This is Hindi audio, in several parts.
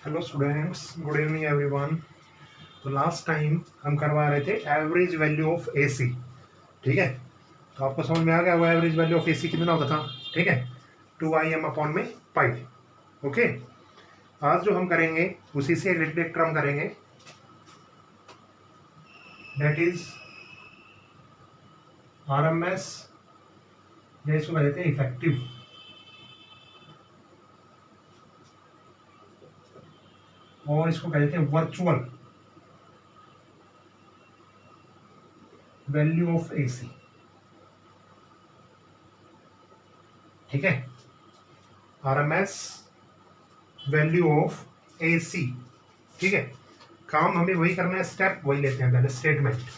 Hello students, good evening everyone. तो लास्ट टाइम हम करवा रहे थे एवरेज वैल्यू ऑफ एसी। ठीक है, तो आपको समझ में आ गया वो एवरेज वैल्यू ऑफ एसी कितना होता था। ठीक है, 2im अपॉन में पाई। ओके, आज जो हम करेंगे उसी से रिलेटेड एक टर्म करेंगे, दैट इज आरएमएस, या इसको कहते हैं इफेक्टिव और इसको कहते हैं वर्चुअल वैल्यू ऑफ एसी। ठीक है, आरएमएस वैल्यू ऑफ एसी। ठीक है, काम हमें वही करना है, स्टेप वही लेते हैं पहले, स्टेटमेंट।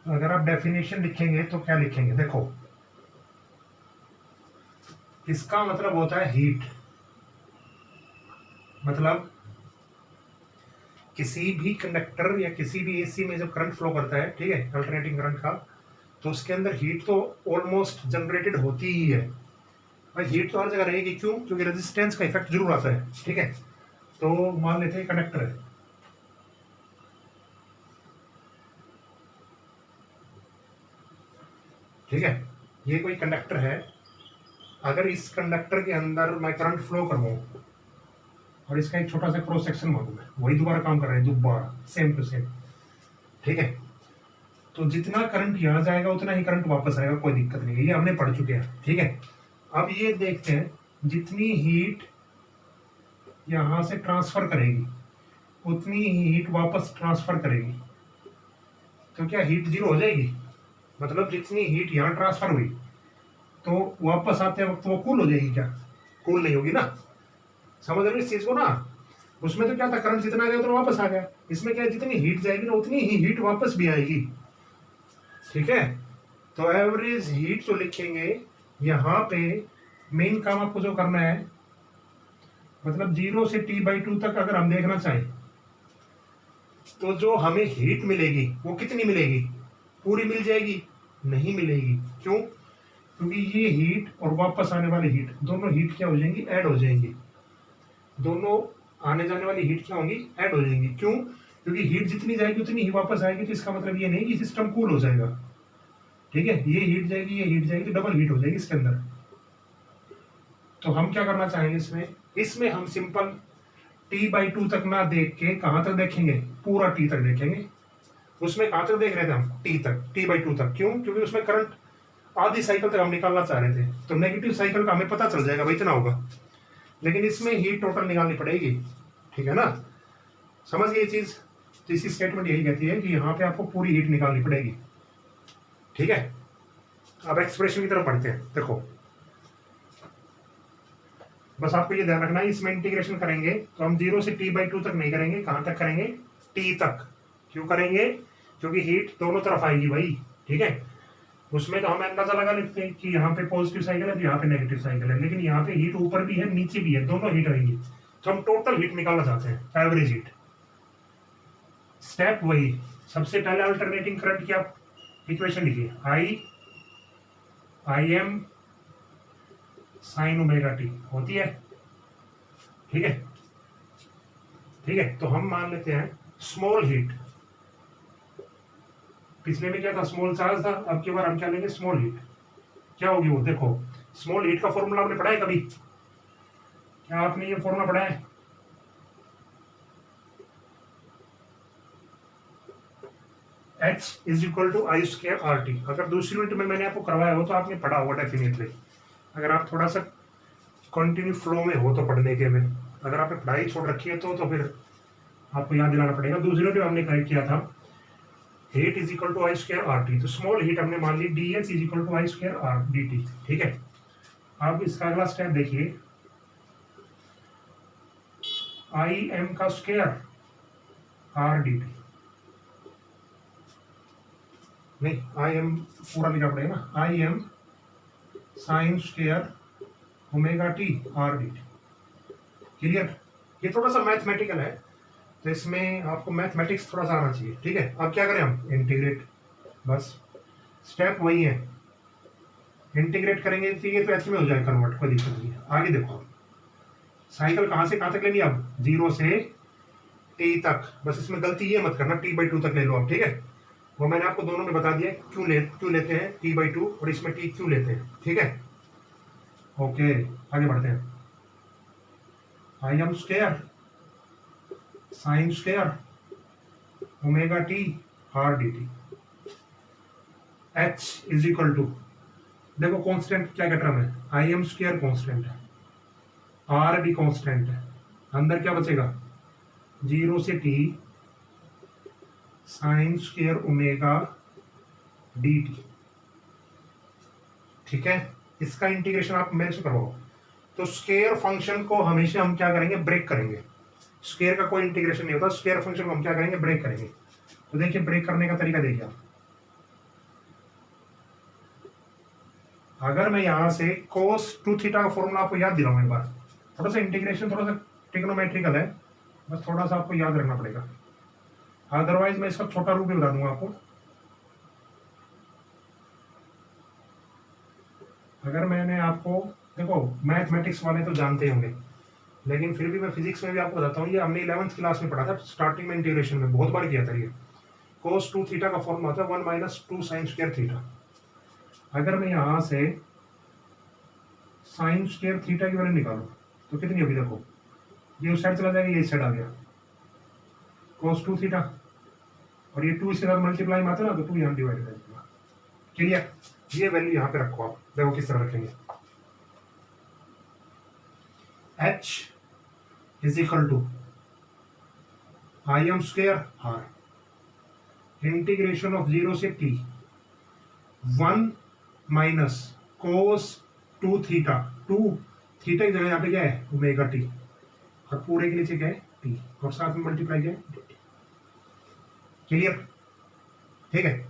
अगर आप डेफिनेशन लिखेंगे तो क्या लिखेंगे, देखो इसका मतलब होता है हीट। मतलब किसी भी कंडक्टर या किसी भी एसी में जब करंट फ्लो करता है, ठीक है, अल्टरनेटिंग करंट का, तो उसके अंदर हीट तो ऑलमोस्ट जनरेटेड होती ही है। भाई हीट तो हर जगह रहेगी, क्यों? क्योंकि रेजिस्टेंस का इफेक्ट जरूर आता है। ठीक है, तो मान लेते हैं कंडक्टर है, ठीक है, ये कोई कंडक्टर है। अगर इस कंडक्टर के अंदर मैं करंट फ्लो करवाऊं और इसका एक छोटा सा क्रॉस सेक्शन मांगू, मैं वही दोबारा काम कर रहे हैं, दोबारा सेम टू सेम। ठीक है, तो जितना करंट यहाँ जाएगा उतना ही करंट वापस आएगा, कोई दिक्कत नहीं है, ये हमने पढ़ चुके हैं। ठीक है, अब ये देखते हैं, जितनी हीट यहाँ से ट्रांसफर करेगी उतनी ही हीट वापस ट्रांसफर करेगी। तो क्या हीट जीरो हो जाएगी? मतलब जितनी हीट यहाँ ट्रांसफर हुई तो वापस आते वक्त वो कूल हो जाएगी क्या? कूल नहीं होगी ना। समझ रहे हो इस चीज को ना? उसमें तो क्या था, करंट जितना गया उतना वापस आ गया। इसमें क्या है, जितनी हीट जाएगी ना उतनी ही हीट वापस भी आएगी। ठीक है, तो एवरेज हीट जो लिखेंगे यहाँ पे, मेन काम आपको जो करना है, मतलब 0 से T/2 तक अगर हम देखना चाहें तो जो हमें हीट मिलेगी वो कितनी मिलेगी? पूरी मिल जाएगी? नहीं मिलेगी। क्यों? क्योंकि ये हीट और वापस आने वाली हीट, दोनों हीट क्या हो जाएंगी? ऐड हो जाएंगी। दोनों आने जाने वाली हीट क्या होंगी? ऐड हो जाएंगी। क्यों? क्योंकि हीट जितनी जाएगी उतनी ही वापस आएगी। तो इसका मतलब ये नहीं कि सिस्टम कूल हो जाएगा। ठीक है, ये हीट जाएगी, ये हीट जाएगी, तो डबल हीट हो जाएगी इसके अंदर। तो हम क्या करना चाहेंगे इसमें हम सिंपल T/2 तक ना देख के कहां तक देखेंगे? पूरा T तक देखेंगे। उसमें कहां तक देख रहे थे हम? T तक, T/2 तक। क्यों? क्योंकि उसमें करंट आधी साइकिल तक हम निकालना चाह रहे थे, तो नेगेटिव साइकिल का हमें पता चल जाएगा भाई इतना होगा। लेकिन इसमें हीट टोटल निकालनी पड़ेगी। ठीक है ना? समझ गए ये चीज? तो इसी स्टेटमेंट यही कहती है कि यहाँ पे आपको पूरी हीट निकालनी पड़ेगी। ठीक है, अब एक्सप्रेशन की तरफ बढ़ते हैं। देखो, बस आपको ये ध्यान रखना है, इसमें इंटीग्रेशन करेंगे तो हम 0 से T/2 तक नहीं करेंगे। कहां तक करेंगे? T तक। क्यों करेंगे? क्योंकि हीट दोनों तरफ आएगी भाई। ठीक है, उसमें तो हम अंदाजा लगा लेते हैं कि यहाँ पे पॉजिटिव साइकिल है तो यहाँ पे नेगेटिव साइकिल है, लेकिन यहाँ पे हीट ऊपर भी है नीचे भी है, दोनों हीट रहेंगी। तो हम टोटल हीट निकालना चाहते हैं, एवरेज हीट। स्टेप वही, सबसे पहले अल्टरनेटिंग करंट की आप इक्वेशन लिखिए, Im साइन ओमेगा टी होती है। ठीक है, ठीक है, तो हम मान लेते हैं स्मॉल हीट। पिछले में क्या था? स्मॉल चार्ज था। अब की बार हम क्या लेंगे? Small heat. क्या होगी वो? देखो, स्मॉल हीट का फॉर्मूला आपने पढ़ा है कभी? क्या आपने ये फॉर्मूला पढ़ा है? H=I²RT। अगर दूसरी यूनिट में मैंने आपको करवाया हो तो आपने पढ़ा होगा डेफिनेटली। अगर आप थोड़ा सा कंटिन्यू फ्लो में हो तो पढ़ने के में, अगर आपने पढ़ाई छोड़ रखी है तो फिर आपको याद दिलाना पड़ेगा। दूसरी यूनिट हमने करेक्ट किया था, हीट I²RT। तो स्मॉल हीट हमने मान ली DH=I²RDT। ठीक है, अब इसका अगला स्टेप देखिए, Im का स्क्वायर RDT, नहीं Im पूरा लिखना पड़ेगा ना, Im sign square omega T RDT। Clear? ये थोड़ा सा मैथमेटिकल है, तो इसमें आपको मैथमेटिक्स थोड़ा सा आना चाहिए। ठीक है, अब क्या करें हम? इंटीग्रेट। बस स्टेप वही है, इंटीग्रेट करेंगे तो ये तो एच में हो जाएगा कन्वर्ट, कोई दिक्कत नहीं है। आगे देखो, साइकिल कहाँ से कहाँ तक लेनी है अब, 0 से टी तक। बस इसमें गलती ये मत करना, t/2 तक ले लो आप, ठीक है। वो मैंने आपको दोनों में बता दिया क्यों लेते हैं t/2 और इसमें t क्यों लेते हैं, ठीक है। ओके, आगे बढ़ते हैं। I M square sine square omega T R D T. H is equal to, देखो कांस्टेंट क्या क्या टर्म है, आई एम स्क्वायर कांस्टेंट है, आर डी कांस्टेंट है, अंदर क्या बचेगा 0 से T sine square omega D T, ठीक है। इसका इंटीग्रेशन आप मेरे से करवाओ। तो स्क्वायर फंक्शन को हमेशा हम क्या करेंगे, ब्रेक करेंगे। स्क्वायर का कोई इंटीग्रेशन नहीं होता, स्क्वायर फंक्शन को हम क्या करेंगे, ब्रेक करेंगे। तो देखिए ब्रेक करने का तरीका देखिए आप, अगर मैं यहां से cos 2 थीटा का फॉर्मूला आपको याद दिलाऊं एक बार, थोड़ा सा इंटीग्रेशन थोड़ा सा ट्रिग्नोमेट्रिकल है, बस थोड़ा सा आपको याद रखना पड़ेगा, अदरवाइज मैं इसका छोटा रूप भी बता दूंगा आपको। अगर मैंने आपको, देखो मैथमेटिक्स वाले तो जानते होंगे, लेकिन फिर भी मैं फिजिक्स में भी आपको बताता हूँ, ये हमने 11th क्लास में पढ़ा था, स्टार्टिंग में इंटीग्रेशन में बहुत बार किया था ये। cos 2 थीटा का फॉर्मूला था 1 - 2 साइन स्क्वायर थीटा। अगर मैं यहां से साइन स्क्वायर थीटा की वैल्यू निकालू तो कितनी होगी, देखो ये उस साइड चला जाएगा, ये इस साइड आ गया cos 2 थीटा, और ये 2 इसके साथ मल्टीप्लाई में आता है ना, तो 2 यहाँ डिवाइड कर देगा। क्लियर, ये वैल्यू यहाँ पे रखो आप, देखो किस तरह रखेंगे। h is equal to I M square R integration of 0 से t 1 minus cos 2 theta, 2 theta की जगह यहाँ पे क्या है ओमेगा टी, और पूरे के नीचे क्या है टी, और साथ में मल्टीप्लाई क्या है। क्लियर, ठीक है।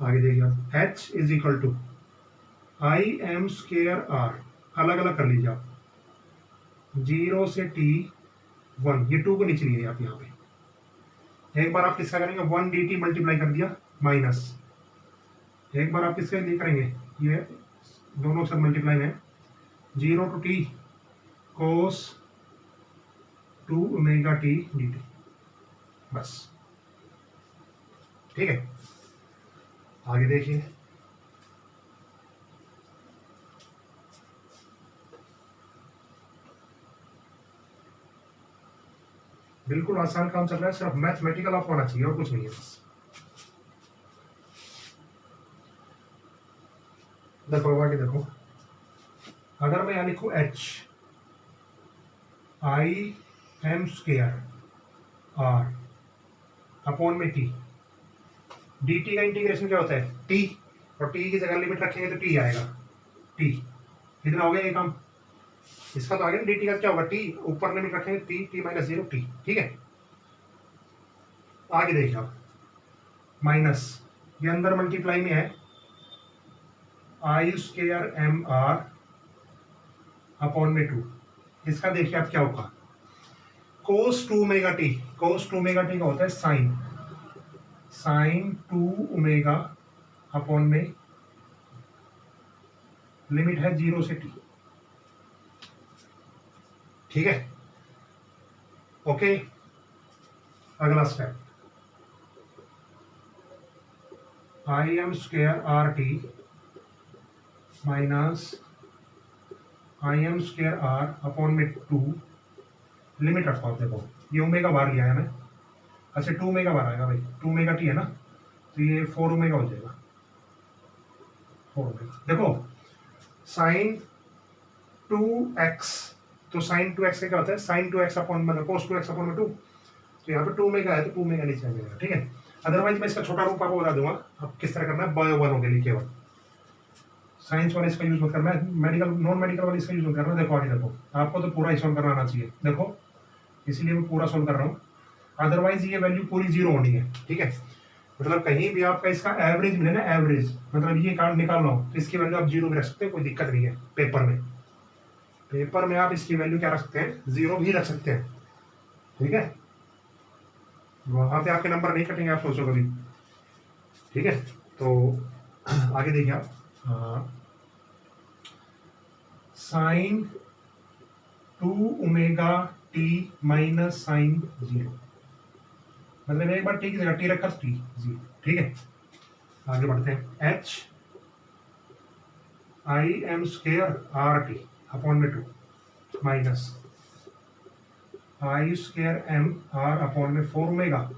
आगे देखिए आप, h is equal to I M square R, अलग अलग कर लीजिए आप, 0 से t 1, ये 2 को नीचे लीजिए आप यहाँ पे। एक बार आप किसका करेंगे 1 dt मल्टीप्लाई कर दिया माइनस, एक बार आप किसके लिए करेंगे, ये दोनों साथ मल्टीप्लाई में 0 to t cos 2 omega T D T, बस, ठीक है। आगे देखिए, बिल्कुल आसान काम चल रहा है, सिर्फ मैथमेटिकल आपको आना चाहिए और कुछ नहीं है बस। देखो आगे देखो, अगर मैं यहाँ लिखूं h I M square R upon में t, dt का इंटीग्रेशन क्या होता है t, और t की जगह लिमिट रखेंगे तो t आएगा, t कितना हो गया ये काम, इसका तो आगे dt का क्या होगा t, ऊपर लिमिट रखेंगे t - 0 t, ठीक है। आगे देखिए आप, माइनस ये अंदर मल्टीप्लाई में है I square M R upon में 2, इसका देखिए आप क्या होगा cos 2 omega T, cos 2 omega T का होता है साइन 2 ओमेगा अपॉन में लिमिट है 0 से t, ठीक है। ओके, अगला step, I M square R T minus I M square R upon में 2, लिमिट रखो आप, देखो ये ओमेगा बार लिया है मैं, अच्छा 2 ओमेगा बार आएगा भाई, 2 ओमेगा टी है ना, तो ये 4 ओमेगा हो जाएगा, 4 ओमेगा। देखो साइन 2x, तो साइन 2x का क्या होता है साइन 2x अपॉन मतलब cos 2x अपॉन में 2, तो यहाँ पे 2 ओमेगा है तो 2 ओमेगा नीचे आ जाएगा, ठीक है। अदरवाइज मैं इसका छोटा रूप आपको बता दूंगा अब किस तरह करना है, बायो वालों के लिए केवल, साइंस वाले इसका यूज मत करना है, मेडिकल नॉन मेडिकल वाले इसका यूज मत करना। देखो आगे देखो, आपको तो पूरा ही सॉल्व करना आना चाहिए, देखो इसीलिए मैं पूरा सॉल्व कर रहा हूँ, अदरवाइज ये वैल्यू पूरी 0 होनी है, ठीक है। मतलब कहीं भी आपका इसका एवरेज मिले ना, एवरेज मतलब ये कार्ड निकाल लो तो इसकी वैल्यू आप 0 भी रख सकते हैं, कोई दिक्कत नहीं है। पेपर में आप इसकी वैल्यू क्या रख सकते हैं 0 भी रख सकते हैं, ठीक है। वहां पे आपके नंबर नहीं कटेंगे, आप सोचो कभी, ठीक है। तो आगे देखिए आप, sine 2 omega T minus sine 0, मतलब एक बार टी की जगह टी रखा टी 0। ठीक है, आगे बढ़ते हैं। H I am square R T upon में 2 माइनस आई स्क्र एम आर अपॉन में 4 ओमेगा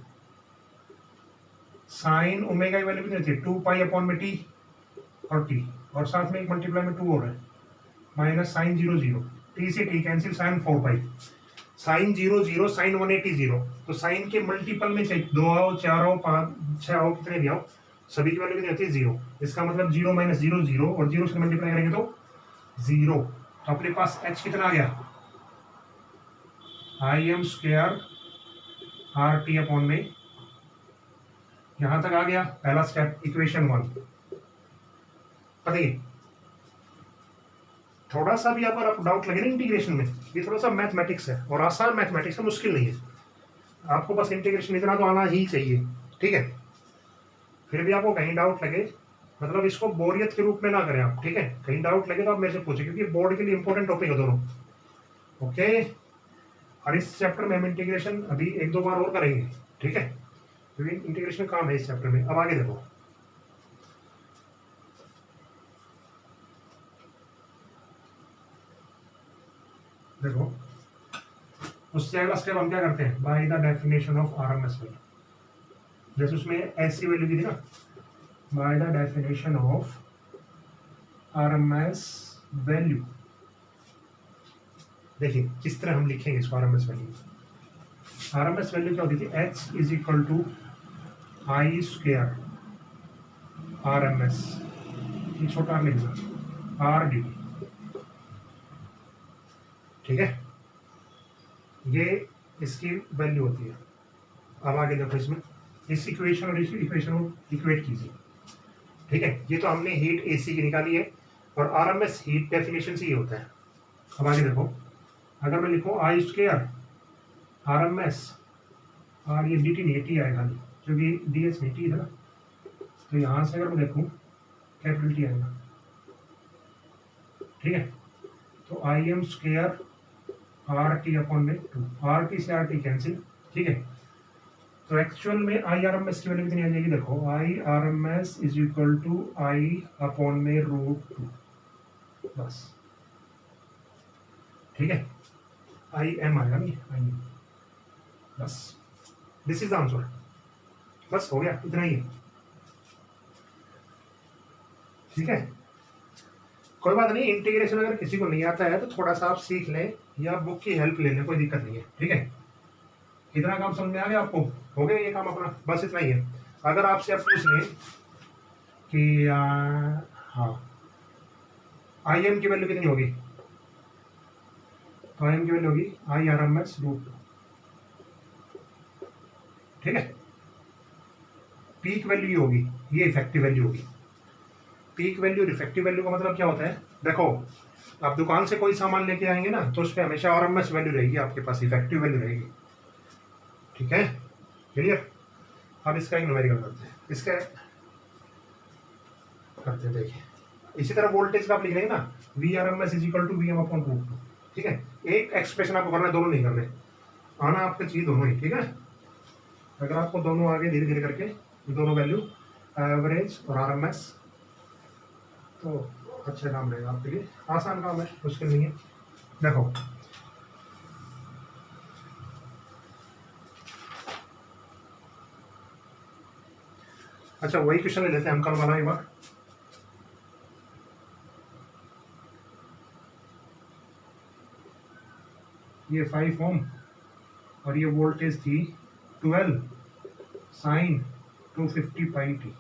साइन ओमेगा की वैल्यू कितनी होती है 2 पाई अपॉन में टी और टी, और साथ में एक मल्टीप्लाई में 2 और है माइनस साइन 0 0, टी से टी कैंसिल, साइन 4 पाई, साइन 0 0 साइन 180 0। तो साइन के मल्टीपल में चाहिए 2 आओ 4 आओ 5 6 आओ कितने भी आओ, सभी की वैल्यू कितनी होती है 0। इसका मतलब 0 माइनस 0 0, और 0 से मल्टीप्लाई करेंगे तो 0। तो अपने पास h कितना आ गया आई M square R T upon में, यहां तक आ गया पहला स्टेप, इक्वेशन 1। बताइए, थोड़ा सा भी अगर आप डाउट लगे ना इंटीग्रेशन में, ये थोड़ा सा मैथमेटिक्स है और आसान मैथमेटिक्स है, मुश्किल नहीं है। आपको बस इंटीग्रेशन इतना तो आना ही चाहिए। ठीक है, फिर भी आपको कहीं डाउट लगे, मतलब इसको बोरियत के रूप में ना करें आप। ठीक है, कहीं डाउट लगे तो आप मेरे से पूछे, क्योंकि बोर्ड के लिए इंपॉर्टेंट टॉपिक है दोनों। ओके, और इस चैप्टर में हम इंटीग्रेशन अभी 1-2 बार और करेंगे। ठीक है, क्योंकि इंटीग्रेशन काम है इस चैप्टर में। अब आगे देखो, देखो उससे अगला स्टेप हम क्या करते हैं, by the definition of RMS value. जैसे उसमें ऐसी वैल्यू दी थी ना, by the definition of RMS value. देखिए किस तरह हम लिखेंगे इसको आरएमएस वैल्यू। आरएमएस वैल्यू क्या होती थी, H is equal to I square RMS, ये छोटा आर लिख दो, आर डी। ठीक है, ये इसकी वैल्यू होती है। अब आगे देखो, इसमें इस इक्वेशन और इस इक्वेशन को इक्वेट कीजिए। ठीक है, ये तो हमने हीट एसी की निकाली है, और आरएमएस हीट डेफिनेशन से ये होता है। अब आगे देखो, अगर मैं लिखूं आई स्क्वायर आरएमएस, और ये डी टी नहीं टी आएगा, क्योंकि डी एस नहीं टी है ना, तो यहाँ से अगर मैं देखूँ कैपिटल टी आएगा। ठीक है, तो I M square R T upon में 2, आर टी से आर टी कैंसिल। ठीक है, तो एक्चुअल में आई आर एम एस की वैल्यू कितनी आ जाएगी, देखो I R M S is equal to I upon में √2, बस। ठीक है, आई एम आएगा नहीं, आई एम, बस। दिस इज द आंसर, बस हो गया, इतना ही है। ठीक है, कोई बात नहीं, इंटीग्रेशन अगर किसी को नहीं आता है तो थोड़ा सा आप सीख लें या बुक की हेल्प ले लें, कोई दिक्कत नहीं है। ठीक है, इतना काम समझ में आ गया आपको, हो गया ये काम अपना, बस इतना ही है। अगर आपसे आप पूछ लें कि हाँ आई एम की वैल्यू कितनी होगी, तो आई एम की वैल्यू होगी आई आर एम एस √2। ठीक है, पीक वैल्यू ये होगी, ये इफेक्टिव वैल्यू होगी। पीक वैल्यू और इफेक्टिव वैल्यू का मतलब क्या होता है, देखो आप दुकान से कोई सामान लेके आएंगे ना, तो उस पर हमेशा आरएमएस वैल्यू रहेगी आपके पास, इफेक्टिव वैल्यू रहेगी। ठीक है, क्लियर। अब इसका एक न्यूमेरिकल करते हैं, इसका करते हैं। देखिए इसी तरह वोल्टेज का आप लिख रहे हैं ना, V R M S is equal to V M upon √2। ठीक है, एक एक्सप्रेशन आपको करना है, दोनों नहीं करने, आना आपके चाहिए दोनों ही। ठीक है, अगर आपको दोनों आगे धीरे धीरे करके दोनों वैल्यू एवरेज और आर एम एस, तो अच्छा काम रहेगा आपके लिए, आसान काम है, मुश्किल नहीं है। देखो अच्छा, वही क्वेश्चन ले लेते हैं हम कल वाला एक बार। ये 5 ओम और ये वोल्टेज थी 12 साइन 250 पाई टी,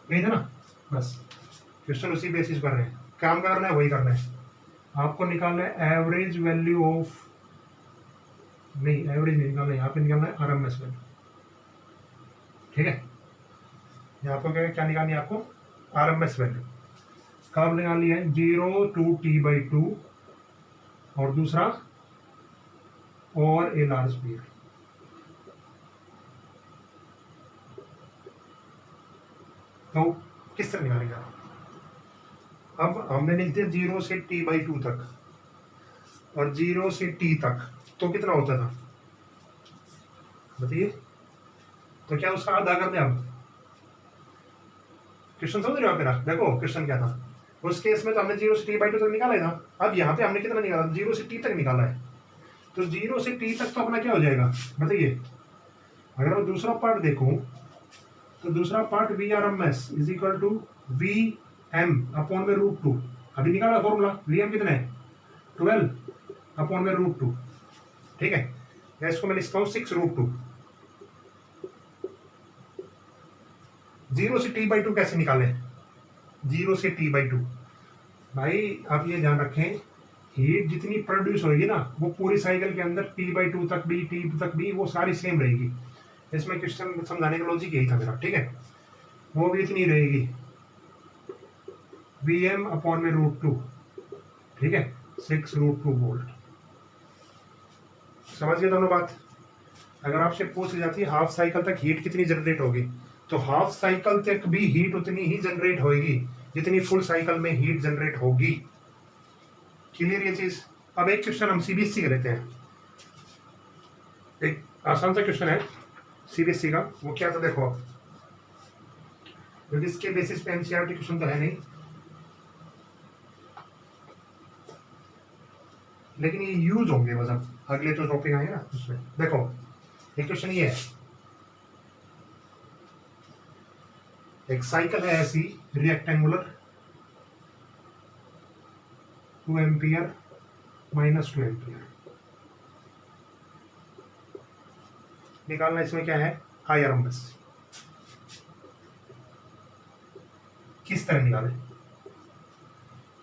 यही था ना, बस। क्वेश्चन उसी बेसिस पर है, काम करना है वही करना है। आपको निकालना है एवरेज वैल्यू ऑफ, नहीं एवरेज नहीं निकालना है, यहाँ पे निकालना है आरएमएस वैल्यू। ठीक है, यहाँ पर क्या निकालनी है आपको, आरएमएस वैल्यू। कब निकालनी है, 0 to t/2 और दूसरा और ए लार्ज पीरियड। तो किस तरह निकालेगा, अब हमने लिख दिया 0 से t/2 तक, और 0 से t तक तो कितना होता था बताइए। तो क्या उसका आधा कर दे आप? क्वेश्चन समझ रहे हो आप मेरा? देखो क्वेश्चन क्या था उस केस में, तो हमने 0 से t/2 तक निकाला है ना। अब यहाँ पे हमने कितना निकाला? 0 से t तक निकाला है। तो 0 से t तक तो अपना क्या हो जाएगा बताइए? अगर मैं दूसरा पार्ट देखूं तो दूसरा part VRMS is equal to VM/√2। अभी निकाला फॉर्मूला, VM कितना है 12/√2। ठीक है, या इसको मैं लिखता हूँ 6√2। 0 से t/2 कैसे निकाले? 0 से t/2 भाई आप ये ध्यान रखें, हीट जितनी प्रोड्यूस होगी ना वो पूरी साइकिल के अंदर t/2 तक भी, t तक भी वो सारी सेम रहेगी। इसमें क्वेश्चन समझाने का लॉजिक यही था मेरा। ठीक है, वो भी इतनी रहेगी VM/√2। ठीक है, 6√2 वोल्ट। समझ गए दोनों बात? अगर आपसे पूछ जाती है हाफ साइकिल तक हीट कितनी जनरेट होगी, तो हाफ साइकिल तक भी हीट उतनी ही जनरेट होगी जितनी फुल साइकिल में हीट जनरेट होगी। क्लियर ये चीज? अब एक क्वेश्चन हम सीबीएसई का लेते हैं। एक आसान सा क्वेश्चन है सीबीएसई का। वो क्या था देखो, क्योंकि इसके बेसिस पे एनसीईआरटी क्वेश्चन तो है नहीं, लेकिन ये यूज होंगे मतलब अगले जो टॉपिक आएंगे ना उसमें। देखो एक क्वेश्चन ये है, एक साइकिल है ऐसी रिएक्टेंगुलर, 2 एम्पियर -2 एम्पियर। निकालना इसमें क्या है IRMS। किस तरह निकालें,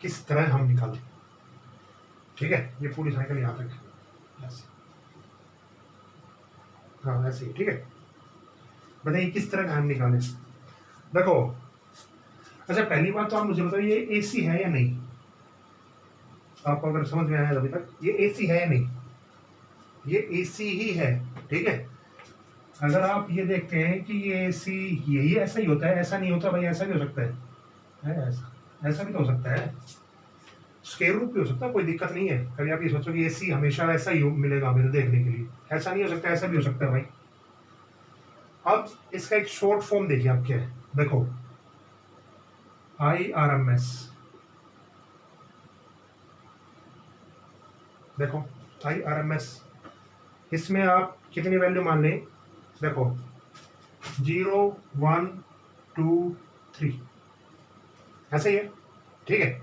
किस तरह हम निकालें? ठीक है, ये पूरी साइकिल यहाँ तक है ऐसे, हाँ ऐसे ही। ठीक है, बताइए किस तरह का हम निकालें? देखो अच्छा, पहली बात तो आप मुझे बताइए ये AC है या नहीं? आपको अगर समझ में आया अभी तक, ये AC है या नहीं? ये AC ही है। ठीक है, अगर आप ये देखते हैं कि ये AC यही ऐसा ही होता है, ऐसा नहीं होता भाई, ऐसा भी हो सकता है ऐसा भी तो हो सकता है, स्क्वायर रूट भी हो सकता है, कोई दिक्कत नहीं है। कभी आप ये सोचो कि AC हमेशा ऐसा ही मिलेगा मेरे देखने के लिए, ऐसा नहीं हो सकता, ऐसा भी हो सकता है भाई। अब इसका एक शॉर्ट फॉर्म देखिए आप क्या है, देखो IRMS। देखो IRMS, इसमें आप कितनी वैल्यू मान लें? देखो 0 1 2 3 ऐसे ही है। ठीक है,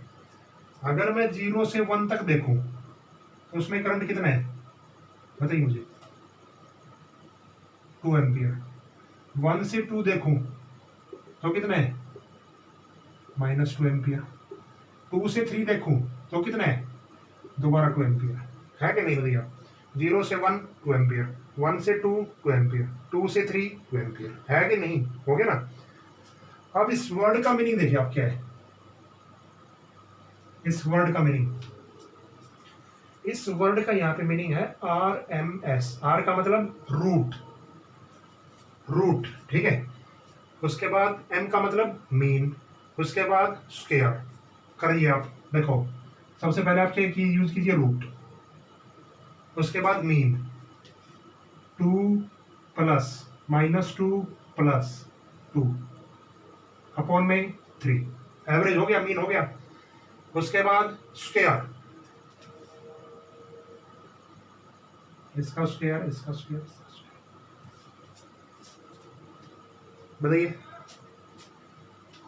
अगर मैं 0 से 1 तक देखूं तो उसमें करंट कितना है बताइए मुझे? 2 एम्पियर। 1 से 2 देखूं तो कितना है? -2 एम्पियर। 2 से 3 देखूं तो कितना है? दोबारा 2 एम्पियर। है कि नहीं भैया? 0 से 1 2 एम्पियर, 1 से 2 2 एम्पियर, 2 से 3 2 एम्पियर। है कि नहीं? हो गया ना? अब इस वर्ड का मीनिंग देखिए आप क्या है। इस वर्ड का मीनिंग, इस वर्ड का यहाँ पे मीनिंग है RMS। R का मतलब रूट, रूट। ठीक है, उसके बाद M का मतलब मीन, उसके बाद स्क्वायर। करिए आप, देखो सबसे पहले आप क्या यूज कीजिए? रूट, उसके बाद मीन, 2 प्लस -2 प्लस 2 अपॉन में 3, एवरेज हो गया, मीन हो गया। उसके बाद स्क्वायर, इसका स्क्वायर, इसका स्क्वायर, बताइए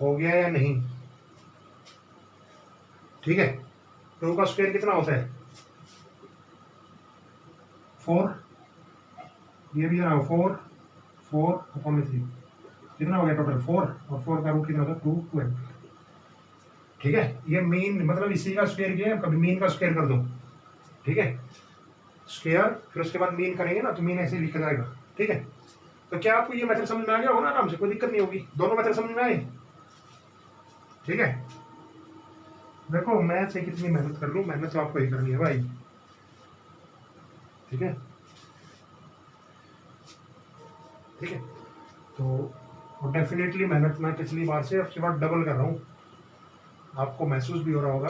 हो गया या नहीं? ठीक है, 2 का स्क्वायर कितना होता है? 4। ये भी रहा 4 4 अपॉन में 3, कितना हो गया टोटल? 4, और 4 का रूट कितना होता है? 2 एम्पियर। ठीक है, ये मीन मतलब इसी का स्क्वायर किया, कभी मीन का स्क्वायर कर दो। ठीक है, स्क्वायर, फिर उसके बाद मीन करेंगे ना तो मीन ऐसे लिखा जाएगा। ठीक है, तो क्या आपको ये मेथड समझ में आ गया होगा? आराम से, कोई दिक्कत नहीं होगी। दोनों मेथड समझ में आए? ठीक है, देखो मैं से कितनी मेहनत कर लूँ, मेहनत तो आपको ही करनी है भाई। ठीक है, ठीक है, तो डेफिनेटली मेहनत मैं पिछली बार से अब की बार डबल कर रहा हूँ। आपको महसूस भी हो रहा होगा,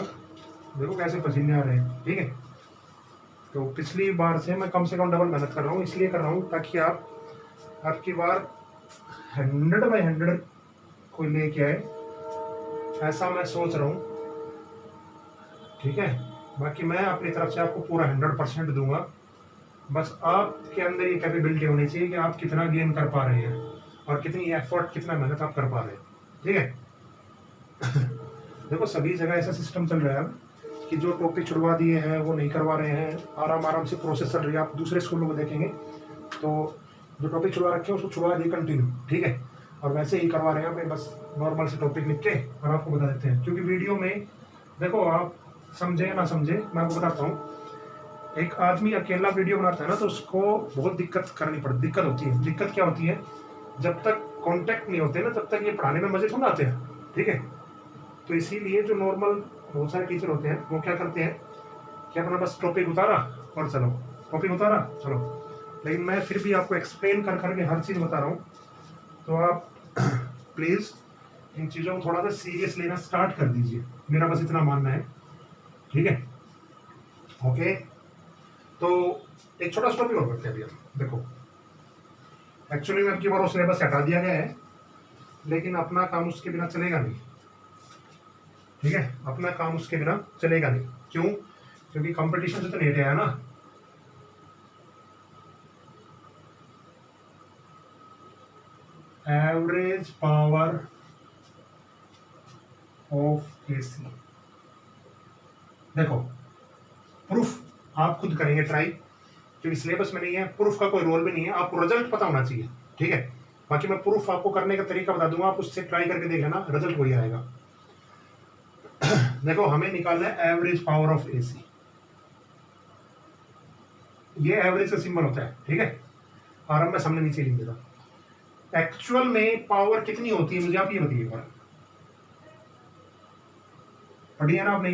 देखो कैसे पसीने आ रहे हैं। ठीक है, तो पिछली बार से मैं कम से कम डबल मेहनत कर रहा हूँ, इसलिए कर रहा हूँ ताकि आप आपकी बार 100/100 कोई लेके आए, ऐसा मैं सोच रहा हूँ। ठीक है, बाकी मैं अपनी तरफ से आपको पूरा 100% दूंगा। बस आपके अंदर ये कैपेबिलिटी होनी चाहिए कि आप कितना गेन कर पा रहे हैं और कितनी एफर्ट, कितना मेहनत आप कर पा रहे हैं। ठीक है। देखो सभी जगह ऐसा सिस्टम चल रहा है कि जो टॉपिक छुड़वा दिए हैं वो नहीं करवा रहे हैं, आराम आराम से प्रोसेस चल रही है। आप दूसरे स्कूलों को देखेंगे तो जो टॉपिक छुड़वा रखे हैं उसको छुड़वा दिए कंटिन्यू। ठीक है, और वैसे ही करवा रहे हैं पे बस नॉर्मल से टॉपिक लिख के और आपको बता देते हैं। क्योंकि वीडियो में देखो आप समझे या ना समझे, मैं आपको बताता हूँ। एक आदमी अकेला वीडियो बनाता है ना तो उसको बहुत दिक्कत होती है। दिक्कत क्या होती है, जब तक कांटेक्ट नहीं होते ना तब तक ये पढ़ाने में मजे थोड़ा आते हैं। ठीक है, तो इसीलिए जो नॉर्मल बहुत सारे टीचर होते हैं वो क्या करते हैं कि अपना बस टॉपिक उतारा और चलो, टॉपिक उतारा चलो। लेकिन मैं फिर भी आपको एक्सप्लेन कर करके हर चीज़ बता रहा हूँ, तो आप प्लीज़ इन चीज़ों को थोड़ा सा सीरियस लेना स्टार्ट कर दीजिए, मेरा बस इतना मानना है। ठीक है, ओके। तो एक छोटा सा टॉपिक और करते हैं अभी हम। देखो एक्चुअली में अब की बार वो सिलेबस हटा दिया गया है, लेकिन अपना काम उसके बिना चलेगा नहीं। ठीक है, अपना काम उसके बिना चलेगा नहीं। क्यों? क्योंकि कंपटीशन से तो नहीं हटाया ना। Average power of AC. देखो प्रूफ आप खुद करेंगे ट्राई, क्योंकि सिलेबस में नहीं है, प्रूफ का कोई रोल भी नहीं है, आपको रिजल्ट पता होना चाहिए। ठीक है, बाकी मैं प्रूफ आपको करने का तरीका बता दूंगा, आप उससे ट्राई करके देख लेना, रिजल्ट वही आएगा। देखो हमें निकालना है एवरेज पावर ऑफ एसी। ये एवरेज का सिंबल होता है। ठीक है, आराम में सामने नीचे लिख देता। एक्चुअल में पावर कितनी होती है मुझे आप ये बताइए। पढ़ी है ना आपने?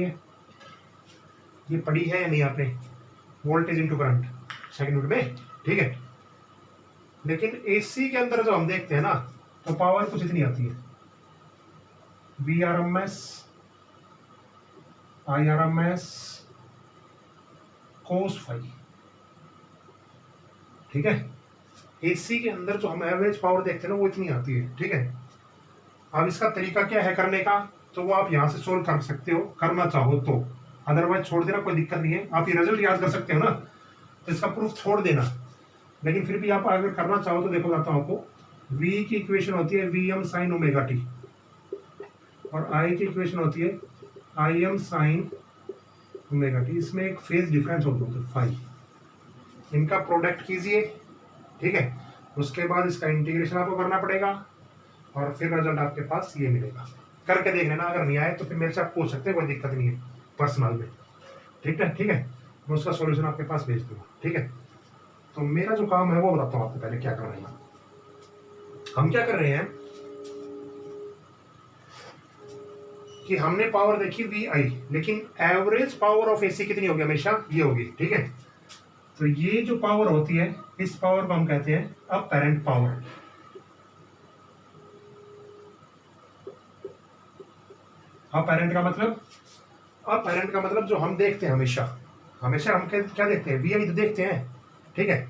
ये पढ़ी है या नहीं आपने? Voltage into current second unit में। ठीक है, लेकिन एसी के अंदर जो हम देखते हैं ना तो पावर कुछ इतनी आती है, VRMS IRMS cos फाई। ठीक है, एसी के अंदर जो हम एवरेज पावर देखते हैं ना वो इतनी आती है। ठीक है, अब इसका तरीका क्या है करने का, तो वो आप यहां से सोल्व कर सकते हो, करना चाहो तो, अदरवाइज छोड़ देना, कोई दिक्कत नहीं है। आप ये रिजल्ट याद कर सकते हो ना, तो इसका प्रूफ छोड़ देना। लेकिन फिर भी आप अगर करना चाहो तो देखो बताता हूं आपको। V की इक्वेशन होती है VM sin ओमेगा टी, और I की इक्वेशन होती है IM sin ओमेगा टी। इसमें एक फेज डिफरेंस होता है फाई। इनका प्रोडक्ट कीजिए। ठीक है, उसके बाद इसका इंटीग्रेशन आपको करना पड़ेगा और फिर रिजल्ट आपके पास ये मिलेगा। करके देख लेना, अगर नहीं आए तो फिर मेरे से आप पूछ सकते हैं, कोई दिक्कत नहीं है पर्सनल में। ठीक है, ठीक है, मैं उसका सॉल्यूशन आपके पास भेज दूंगा। ठीक है, तो मेरा जो काम है वो बताता हूँ आपको पहले क्या कर रहे हैं। हम क्या कर रहे हैं कि हमने पावर देखी VI, लेकिन एवरेज पावर ऑफ एसी कितनी होगी? हमेशा ये होगी। ठीक है, तो ये जो पावर होती है इस पावर को हम कहते हैं अपैरेंट पावर। अपैरेंट का मतलब, अपैरेंट का मतलब जो हम देखते हैं हमेशा हम क्या देखते हैं? VI तो देखते हैं। ठीक है,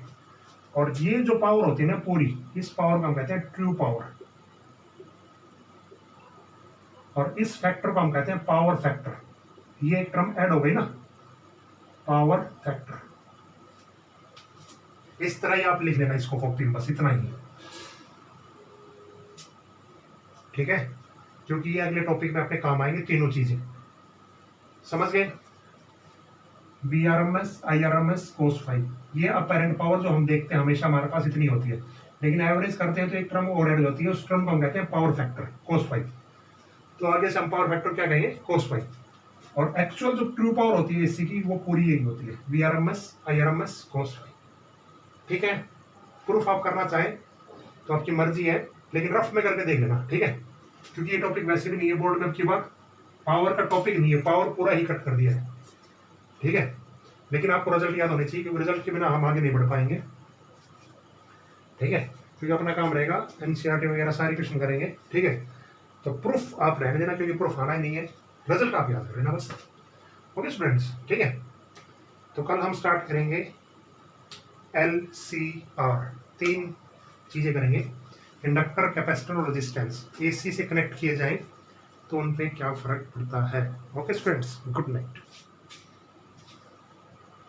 और ये जो पावर होती है ना पूरी, इस पावर को हम कहते हैं ट्रू पावर, और इस फैक्टर को हम कहते हैं पावर फैक्टर। ये एक टर्म ऐड हो गई ना, पावर फैक्टर। इस तरह ही आप लिख लेना इसको कॉपी में, बस इतना ही। ठीक है, क्योंकि ये अगले टॉपिक में अपने काम आएंगे तीनों चीजें। समझ गए? VRMS IRMS cos फाई, ये अपैरेंट पावर जो हम देखते हैं हमेशा हमारे पास इतनी होती है, लेकिन एवरेज करते हैं तो एक टर्म और ऐड होती है, उस टर्म को हम कहते हैं पावर फैक्टर cos फाई। तो आगे से हम पावर फैक्टर क्या कहेंगे? cos phi. और एक्चुअल जो ट्रू पावर होती है एसी की वो पूरी यही होती है, VRMS IRMS cos फाई। ठीक है, प्रूफ आप करना चाहें तो आपकी मर्जी है, लेकिन रफ में करके देख लेना। ठीक है, क्योंकि ये टॉपिक वैसे भी नहीं है बोर्ड में, अब की बार पावर का टॉपिक नहीं है, पावर पूरा ही कट कर दिया है। ठीक है, लेकिन आपको रिजल्ट याद होने चाहिए, क्योंकि रिजल्ट के बिना हम आगे नहीं बढ़ पाएंगे। ठीक है, क्योंकि अपना काम रहेगा NCERT वगैरह सारी क्वेश्चन करेंगे। ठीक है, तो प्रूफ आप रहने देना, क्योंकि प्रूफ आना ही नहीं है, रिजल्ट आप याद कर लेना बस। ओके स्टूडेंट्स, ठीक है। तो कल हम स्टार्ट करेंगे LCR, 3 चीज़ें करेंगे। इंडक्टर, कैपेसिटर और रेजिस्टेंस AC से कनेक्ट किए जाएं तो उन पे क्या फ़र्क पड़ता है। Okay students, good night.